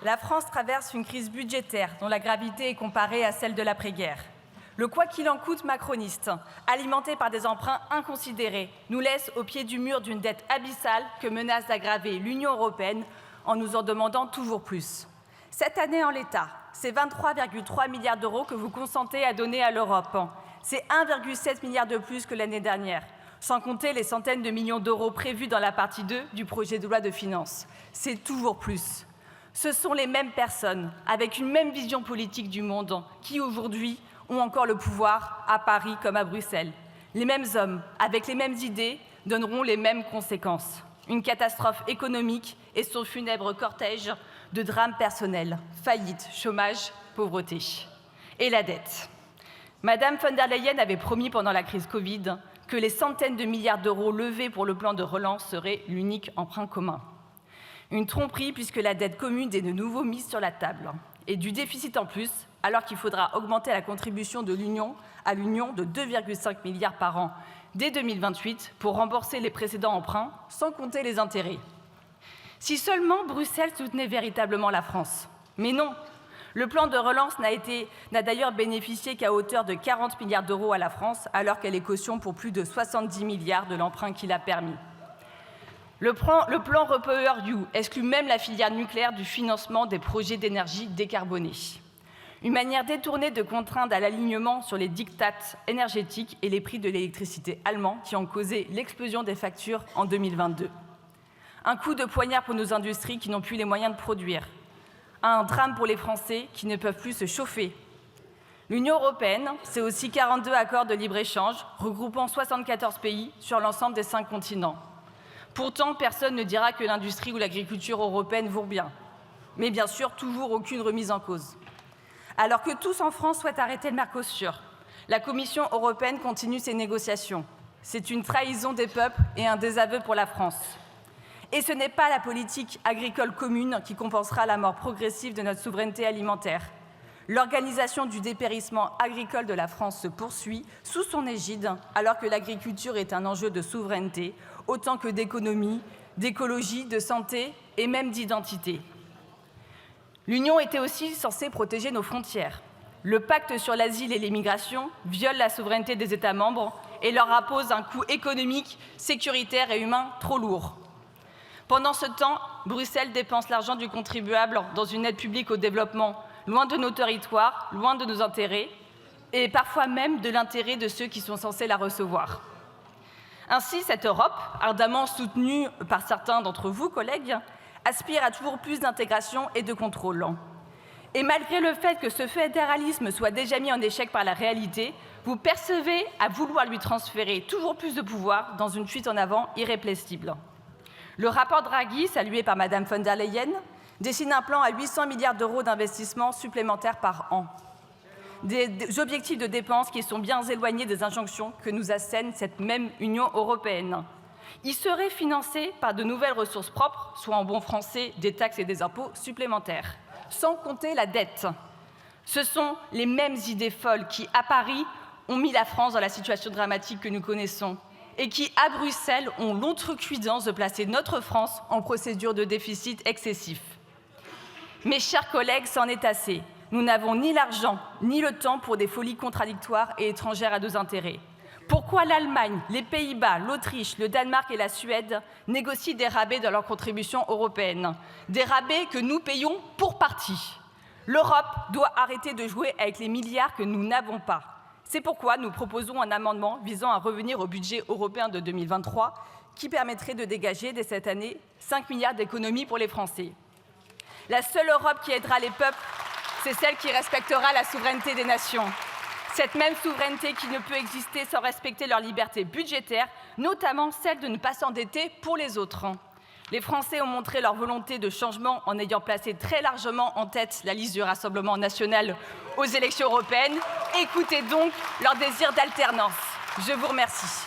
La France traverse une crise budgétaire dont la gravité est comparée à celle de l'après-guerre. Le quoi qu'il en coûte macroniste, alimenté par des emprunts inconsidérés, nous laisse au pied du mur d'une dette abyssale que menace d'aggraver l'Union européenne en nous en demandant toujours plus. Cette année en l'état, c'est 23,3 milliards d'euros que vous consentez à donner à l'Europe. C'est 1,7 milliard de plus que l'année dernière, sans compter les centaines de millions d'euros prévus dans la partie 2 du projet de loi de finances. C'est toujours plus. Ce sont les mêmes personnes, avec une même vision politique du monde, qui aujourd'hui ont encore le pouvoir à Paris comme à Bruxelles. Les mêmes hommes, avec les mêmes idées, donneront les mêmes conséquences. Une catastrophe économique et son funèbre cortège de drames personnels, faillite, chômage, pauvreté. Et la dette. Madame von der Leyen avait promis pendant la crise Covid que les centaines de milliards d'euros levés pour le plan de relance seraient l'unique emprunt commun. Une tromperie puisque la dette commune est de nouveau mise sur la table. Et du déficit en plus, alors qu'il faudra augmenter la contribution de l'Union à l'Union de 2,5 milliards par an dès 2028 pour rembourser les précédents emprunts, sans compter les intérêts. Si seulement Bruxelles soutenait véritablement la France. Mais non, le plan de relance n'a d'ailleurs bénéficié qu'à hauteur de 40 milliards d'euros à la France, alors qu'elle est caution pour plus de 70 milliards de l'emprunt qu'il a permis. Le plan REPowerEU exclut même la filière nucléaire du financement des projets d'énergie décarbonée. Une manière détournée de contraindre à l'alignement sur les diktats énergétiques et les prix de l'électricité allemand qui ont causé l'explosion des factures en 2022. Un coup de poignard pour nos industries qui n'ont plus les moyens de produire. Un drame pour les Français qui ne peuvent plus se chauffer. L'Union européenne, c'est aussi 42 accords de libre-échange regroupant 74 pays sur l'ensemble des 5 continents. Pourtant, personne ne dira que l'industrie ou l'agriculture européenne vont bien. Mais bien sûr, toujours aucune remise en cause. Alors que tous en France souhaitent arrêter le Mercosur, la Commission européenne continue ses négociations. C'est une trahison des peuples et un désaveu pour la France. Et ce n'est pas la politique agricole commune qui compensera la mort progressive de notre souveraineté alimentaire. L'organisation du dépérissement agricole de la France se poursuit sous son égide, alors que l'agriculture est un enjeu de souveraineté, autant que d'économie, d'écologie, de santé et même d'identité. L'Union était aussi censée protéger nos frontières. Le pacte sur l'asile et l'immigration viole la souveraineté des États membres et leur impose un coût économique, sécuritaire et humain trop lourd. Pendant ce temps, Bruxelles dépense l'argent du contribuable dans une aide publique au développement, loin de nos territoires, loin de nos intérêts, et parfois même de l'intérêt de ceux qui sont censés la recevoir. Ainsi, cette Europe, ardemment soutenue par certains d'entre vous, collègues, aspire à toujours plus d'intégration et de contrôle. Et malgré le fait que ce fédéralisme soit déjà mis en échec par la réalité, vous percevez à vouloir lui transférer toujours plus de pouvoir dans une fuite en avant irrépressible. Le rapport Draghi, salué par Madame von der Leyen, dessine un plan à 800 milliards d'euros d'investissements supplémentaires par an. Des objectifs de dépenses qui sont bien éloignés des injonctions que nous assène cette même Union européenne. Ils seraient financés par de nouvelles ressources propres, soit en bon français des taxes et des impôts supplémentaires, sans compter la dette. Ce sont les mêmes idées folles qui, à Paris, ont mis la France dans la situation dramatique que nous connaissons et qui, à Bruxelles, ont l'outrecuidance de placer notre France en procédure de déficit excessif. Mes chers collègues, c'en est assez. Nous n'avons ni l'argent, ni le temps pour des folies contradictoires et étrangères à nos intérêts. Pourquoi l'Allemagne, les Pays-Bas, l'Autriche, le Danemark et la Suède négocient des rabais dans leurs contributions européennes? Des rabais que nous payons pour partie. L'Europe doit arrêter de jouer avec les milliards que nous n'avons pas. C'est pourquoi nous proposons un amendement visant à revenir au budget européen de 2023 qui permettrait de dégager dès cette année 5 milliards d'économies pour les Français. La seule Europe qui aidera les peuples, c'est celle qui respectera la souveraineté des nations. Cette même souveraineté qui ne peut exister sans respecter leur liberté budgétaire, notamment celle de ne pas s'endetter pour les autres. Les Français ont montré leur volonté de changement en ayant placé très largement en tête la liste du Rassemblement national aux élections européennes. Écoutez donc leur désir d'alternance. Je vous remercie.